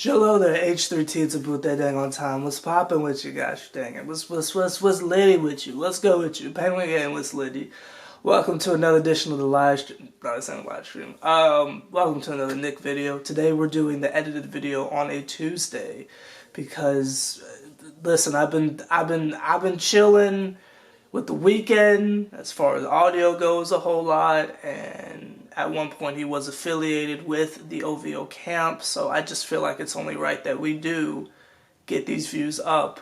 Hello there, H+III+T. It's about that dang on time. What's poppin' with you guys? Dang it. What's litty with you? Let's go with you. Penguin again, what's litty? Welcome to another edition of the live stream. No, it's not a live stream. Welcome to another Nick video. Today we're doing the edited video on a Tuesday because listen, I've been chilling with the weekend as far as audio goes a whole lot, and at one point he was affiliated with the OVO camp, so I just feel like it's only right that we do get these views up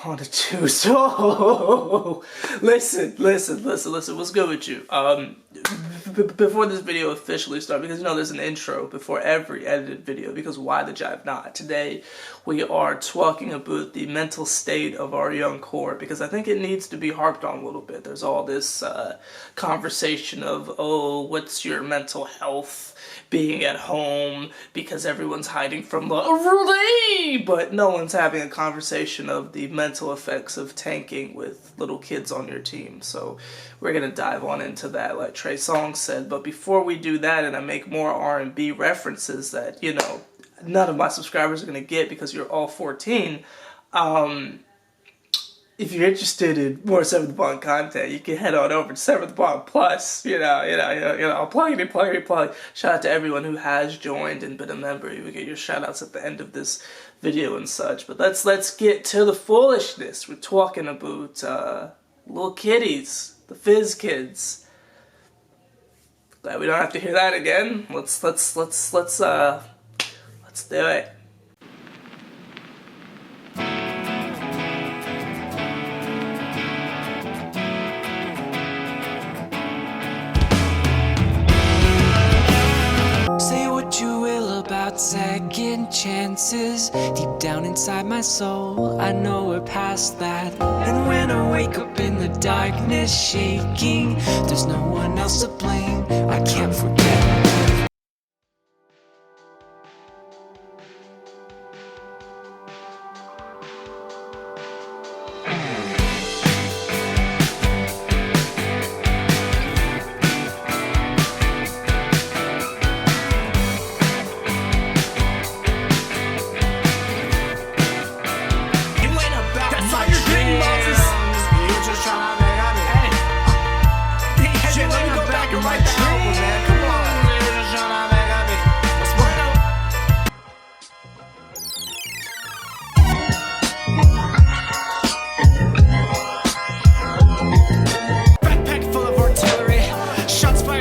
on a Tuesday. Oh, listen, what's good with you? Before this video officially starts, because you know there's an intro before every edited video, because why the jive not? Today we are talking about the mental state of our young core, because I think it needs to be harped on a little bit. There's all this conversation of, oh, what's your mental health being at home because everyone's hiding from the really, but no one's having a conversation of the mental effects of tanking with little kids on your team. So we're gonna dive on into that, like Trey Songz said. But before we do that, and I make more R&B references that, you know, none of my subscribers are gonna get because you're all 14, if you're interested in more SeverTheBond content, you can head on over to SeverTheBond Plus. Plug. Shout out to everyone who has joined and been a member. You will get your shout outs at the end of this video and such. But let's get to the foolishness. We're talking about little kiddies, the fizz kids. Glad we don't have to hear that again. Let's do it. Second chances, deep down inside my soul, I know we're past that. And when I wake up in the darkness shaking, there's no one else to blame, I can't forget.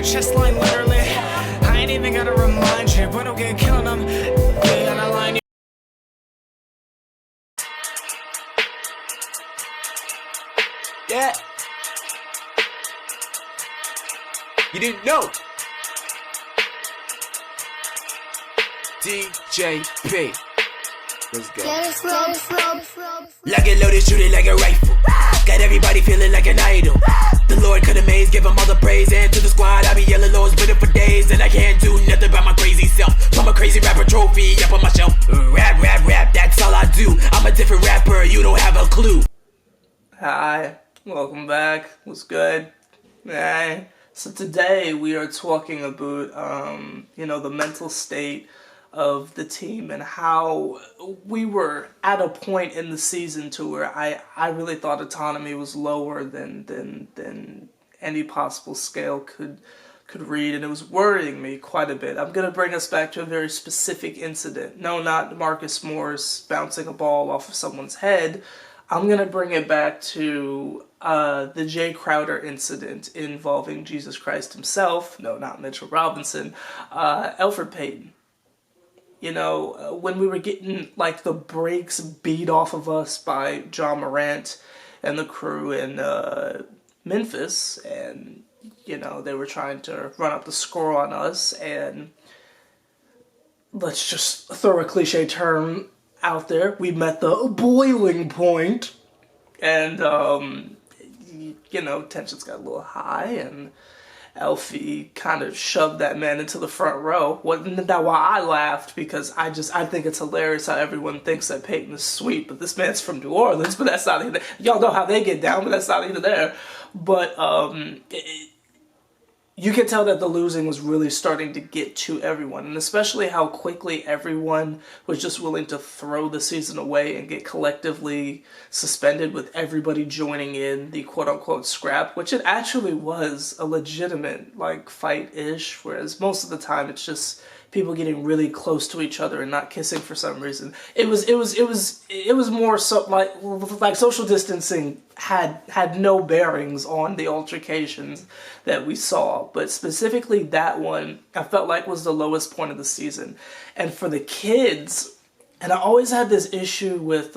Chest line literally, I ain't even gotta remind you, but okay, killing them, yeah, on the line. Yeah. You didn't know. DJP. Let's go. Like it loaded, shoot it like a rifle. Got everybody feeling like an idol. The Lord could amaze, give him all the praise. And to the squad, I be yelling Lord's been for days. And I can't do nothing about my crazy self. I'm a crazy rapper trophy up on my shelf. Rap, that's all I do. I'm a different rapper, you don't have a clue. Hi, welcome back. What's good? Hey. So today we are talking about, the mental state of the team and how we were at a point in the season to where I really thought autonomy was lower than any possible scale could read, and it was worrying me quite a bit. I'm going to bring us back to a very specific incident. No, not Marcus Morris bouncing a ball off of someone's head. I'm going to bring it back to the Jay Crowder incident involving Jesus Christ himself. No, not Mitchell Robinson. Elfrid Payton. You know, when we were getting, like, the brakes beat off of us by John Morant and the crew in Memphis, and, you know, they were trying to run up the score on us, and let's just throw a cliche term out there, we met the boiling point, and, you know, tensions got a little high, and Elfie kind of shoved that man into the front row. Wasn't that why I laughed? Because I think it's hilarious how everyone thinks that Peyton is sweet, but this man's from New Orleans, but that's not either. Y'all know how they get down, but that's not either there. But you could tell that the losing was really starting to get to everyone, and especially how quickly everyone was just willing to throw the season away and get collectively suspended, with everybody joining in the quote-unquote scrap, which it actually was a legitimate, like, fight-ish, whereas most of the time it's just people getting really close to each other and not kissing for some reason. It was more so like social distancing had no bearings on the altercations that we saw, but specifically that one I felt like was the lowest point of the season. And for the kids, and I always had this issue with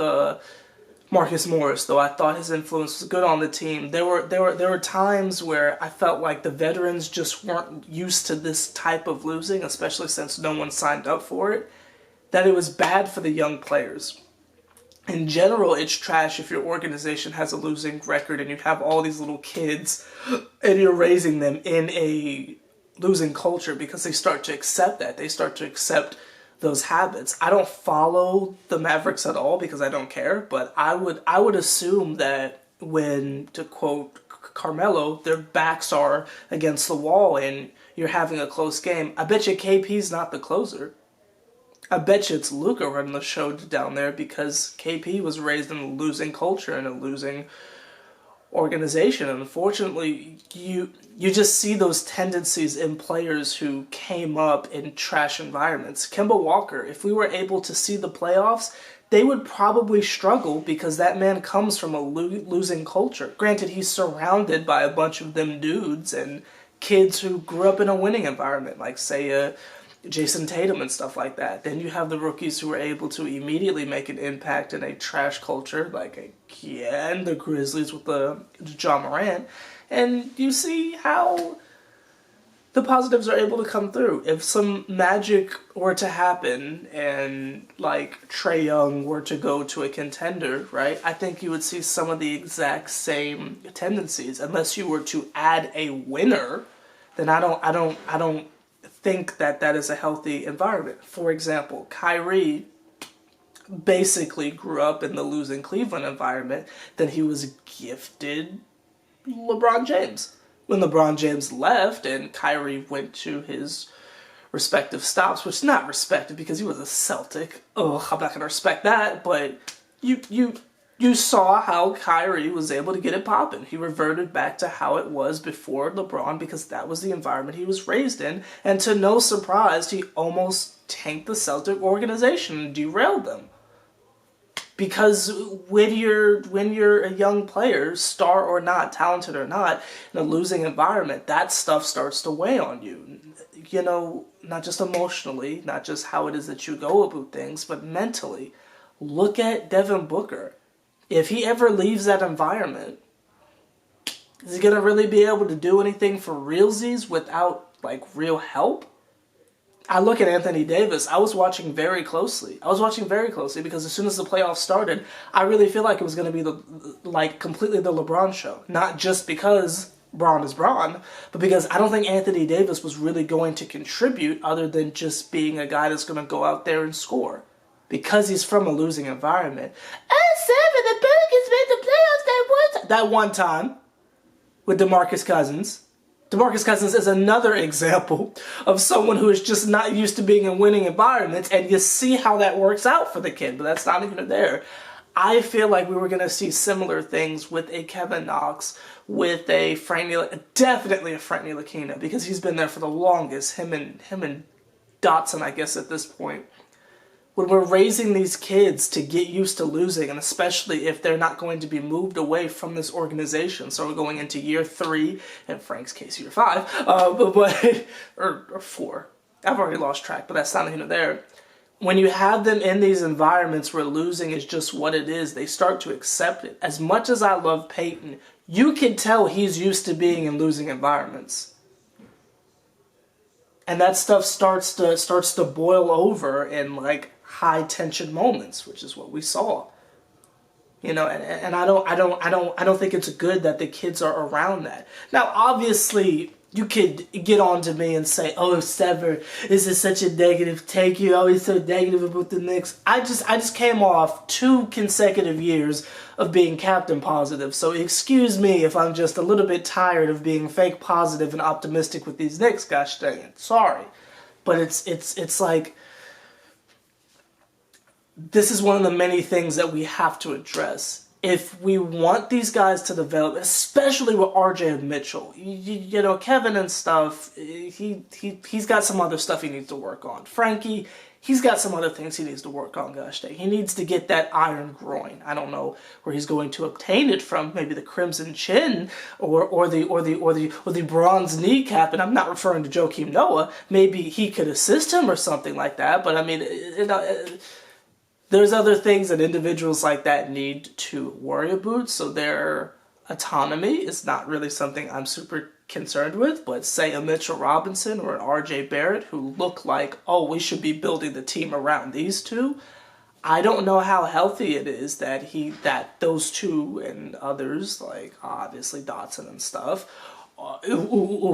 Marcus Morris, though I thought his influence was good on the team. There were times where I felt like the veterans just weren't used to this type of losing, especially since no one signed up for it, that it was bad for the young players. In general, it's trash if your organization has a losing record and you have all these little kids and you're raising them in a losing culture, because they start to accept that. They start to accept those habits. I don't follow the Mavericks at all because I don't care, but I would assume that when, to quote Carmelo, their backs are against the wall and you're having a close game, I bet you KP's not the closer. I bet you it's Luka running the show down there, because KP was raised in a losing culture and a losing organization. And unfortunately, you just see those tendencies in players who came up in trash environments. Kemba Walker, if we were able to see the playoffs, they would probably struggle because that man comes from a losing culture. Granted, he's surrounded by a bunch of them dudes and kids who grew up in a winning environment, like, say, Jason Tatum and stuff like that. Then you have the rookies who are able to immediately make an impact in a trash culture, like again the Grizzlies with the John Morant, and you see how the positives are able to come through. If some magic were to happen and like Trae Young were to go to a contender, right, I think you would see some of the exact same tendencies. Unless you were to add a winner, then I don't think that is a healthy environment. For example, Kyrie basically grew up in the losing Cleveland environment. Then he was gifted LeBron James. When LeBron James left and Kyrie went to his respective stops, which is not respected because he was a Celtic. Ugh, I'm not going to respect that, but you saw how Kyrie was able to get it popping. He reverted back to how it was before LeBron because that was the environment he was raised in. And to no surprise, he almost tanked the Celtic organization and derailed them. Because when you're a young player, star or not, talented or not, in a losing environment, that stuff starts to weigh on you. You know, not just emotionally, not just how it is that you go about things, but mentally. Look at Devin Booker. If he ever leaves that environment, is he going to really be able to do anything for realsies without, like, real help? I look at Anthony Davis. I was watching very closely because as soon as the playoffs started, I really feel like it was going to be completely the LeBron show. Not just because Bron is Bron, but because I don't think Anthony Davis was really going to contribute other than just being a guy that's going to go out there and score. Because he's from a losing environment. The Pelicans made the playoffs that one time with DeMarcus Cousins. DeMarcus Cousins is another example of someone who is just not used to being in winning environments, and you see how that works out for the kid, but that's not even there. I feel like we were going to see similar things with a Kevin Knox, with a definitely a Frankie Dotson, because he's been there for the longest, him and Dotson, I guess, at this point. When we're raising these kids to get used to losing, and especially if they're not going to be moved away from this organization, so we're going into year 3, in Frank's case, year 5, or 4. I've already lost track, but that's not even there. When you have them in these environments where losing is just what it is, they start to accept it. As much as I love Peyton, you can tell he's used to being in losing environments. And that stuff starts to boil over in like high tension moments, which is what we saw. You know, and I don't think it's good that the kids are around that. Now, obviously, you could get on to me and say, "Oh, Sever, this is such a negative take. You're always so negative about the Knicks." I just came off 2 consecutive years of being captain positive. So excuse me if I'm just a little bit tired of being fake positive and optimistic with these Knicks. Gosh dang it, sorry, but it's like this is one of the many things that we have to address. If we want these guys to develop, especially with RJ and Mitchell, you know, Kevin and stuff, he's got some other stuff he needs to work on. Frankie, he's got some other things he needs to work on, gosh dang. He needs to get that iron groin. I don't know where he's going to obtain it from, maybe the crimson chin or the bronze kneecap, and I'm not referring to Joakim Noah. Maybe he could assist him or something like that, but I mean, you know, there's other things that individuals like that need to worry about, so their autonomy is not really something I'm super concerned with, but say a Mitchell Robinson or an RJ Barrett who look like, oh, we should be building the team around these two, I don't know how healthy it is that those two and others, like obviously Dotson and stuff,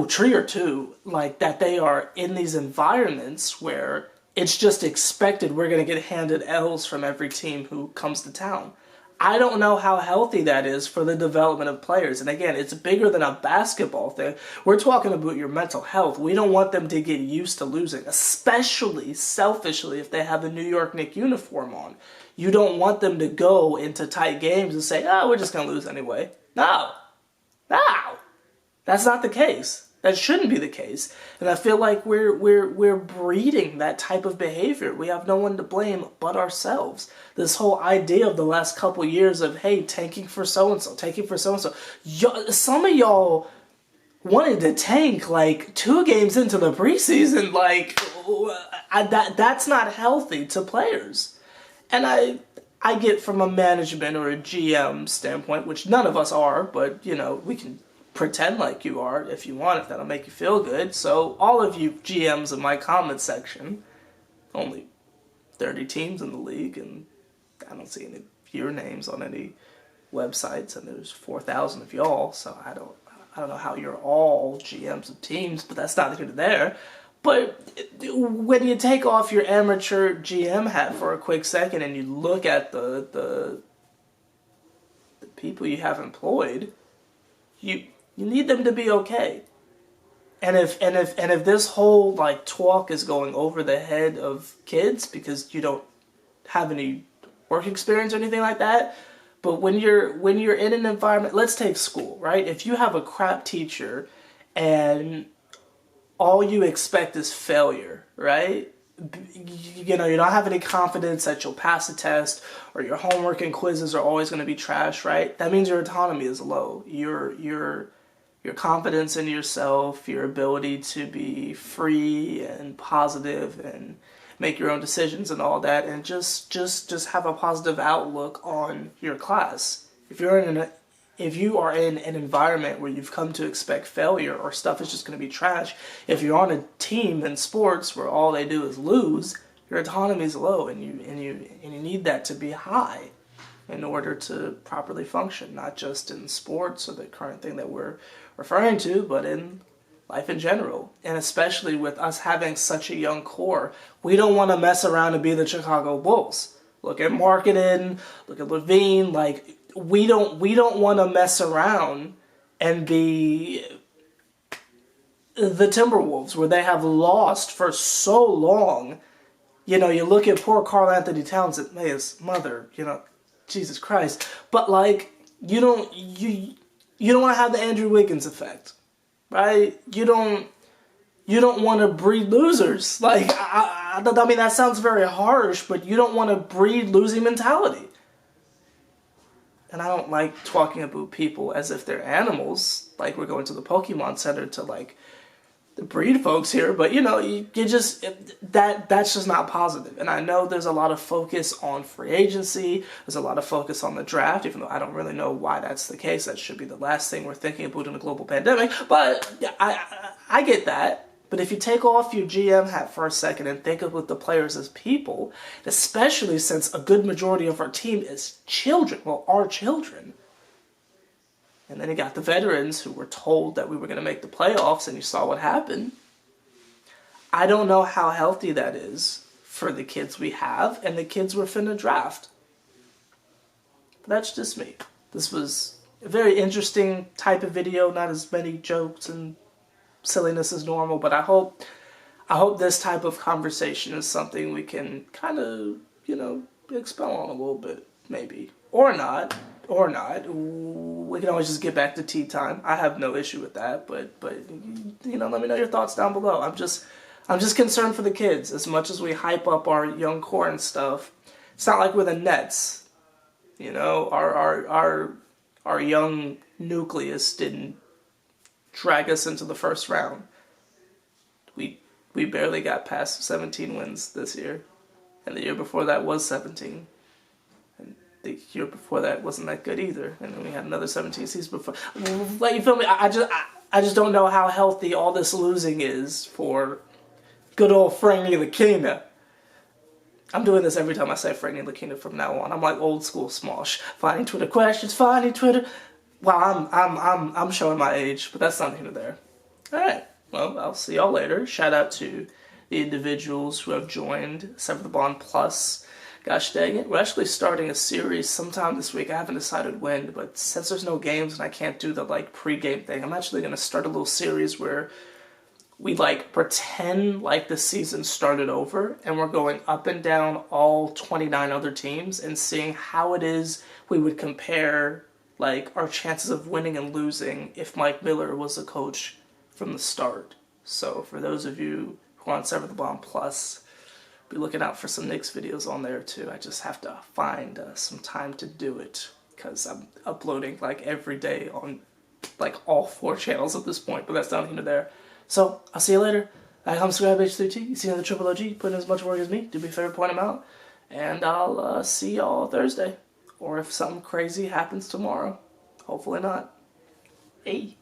Trier too, like that they are in these environments where it's just expected we're going to get handed L's from every team who comes to town. I don't know how healthy that is for the development of players. And again, it's bigger than a basketball thing. We're talking about your mental health. We don't want them to get used to losing, especially selfishly if they have the New York Knicks uniform on. You don't want them to go into tight games and say, oh, we're just going to lose anyway. No. That's not the case. That shouldn't be the case. And I feel like we're breeding that type of behavior. We have no one to blame but ourselves. This whole idea of the last couple years of, hey, tanking for so-and-so. Some of y'all wanted to tank like 2 games into the preseason. Like, that's not healthy to players. And I get from a management or a GM standpoint, which none of us are, but, you know, we can pretend like you are if you want, if that'll make you feel good. So all of you GMs in my comment section, only 30 teams in the league, and I don't see any of your names on any websites, and there's 4,000 of y'all, so I don't know how you're all GMs of teams, but that's not here to there. But when you take off your amateur GM hat for a quick second and you look at the people you have employed, you need them to be okay. And if this whole like talk is going over the head of kids because you don't have any work experience or anything like that, but when you're in an environment, let's take school, right? If you have a crap teacher and all you expect is failure, right? You know, you don't have any confidence that you'll pass a test, or your homework and quizzes are always going to be trash, right? That means your autonomy is low. Your confidence in yourself, your ability to be free and positive and make your own decisions and all that, and just have a positive outlook on your class. If you are in an environment where you've come to expect failure or stuff is just going to be trash, if you're on a team in sports where all they do is lose, your autonomy is low, and you need that to be high in order to properly function, not just in sports or the current thing that we're referring to, but in life in general. And especially with us having such a young core, we don't want to mess around and be the Chicago Bulls. Look at marketing, look at Levine, like we don't want to mess around and be the Timberwolves where they have lost for so long. You know, you look at poor Karl Anthony Towns, may his mother, you know, Jesus Christ. But like you don't want to have the Andrew Wiggins effect, right? You don't want to breed losers. Like I mean, that sounds very harsh, but you don't want to breed losing mentality. And I don't like talking about people as if they're animals, like we're going to the Pokemon Center to like the breed folks here, but you know, you just, that's just not positive. And I know there's a lot of focus on free agency, there's a lot of focus on the draft, even though I don't really know why that's the case. That should be the last thing we're thinking about in a global pandemic, but I get that. But if you take off your GM hat for a second and think about the players as people, especially since a good majority of our team is children, well, our children, And then you got the veterans who were told that we were going to make the playoffs, and you saw what happened. I don't know how healthy that is for the kids we have and the kids we're finna draft. But that's just me. This was a very interesting type of video, not as many jokes and silliness as normal, but I hope this type of conversation is something we can kind of, you know, expel on a little bit, maybe. Or not. We can always just get back to tea time. I have no issue with that, but you know, let me know your thoughts down below. I'm just concerned for the kids. As much as we hype up our young core and stuff, it's not like we're the Nets. You know, our young nucleus didn't drag us into the first round. We barely got past 17 wins this year, and the year before that was 17. The year before that wasn't that good either, and then we had another 17 seasons before. Like, you feel me? I just don't know how healthy all this losing is for good old Frankie Dotson. I'm doing this every time I say Frankie Dotson from now on. I'm like old school Smosh, finding Twitter questions, finding Twitter. Wow, I'm showing my age, but that's not here nor there. All right, well, I'll see y'all later. Shout out to the individuals who have joined SeverTheBond Plus. Gosh dang it, we're actually starting a series sometime this week. I haven't decided when, but since there's no games and I can't do the like pre-game thing, I'm actually going to start a little series where we like pretend like the season started over and we're going up and down all 29 other teams and seeing how it is we would compare like our chances of winning and losing if Mike Miller was a coach from the start. So for those of you who are on SeverTheBond Plus, be looking out for some Knicks videos on there too. I just have to find some time to do it because I'm uploading like every day on like all 4 channels at this point, but that's down here to there. So I'll see you later. I'm subscribe H+III+T. You see another triple OG putting as much work as me. Do me a favor, point them out. And I'll see y'all Thursday. Or if something crazy happens tomorrow. Hopefully not. Hey.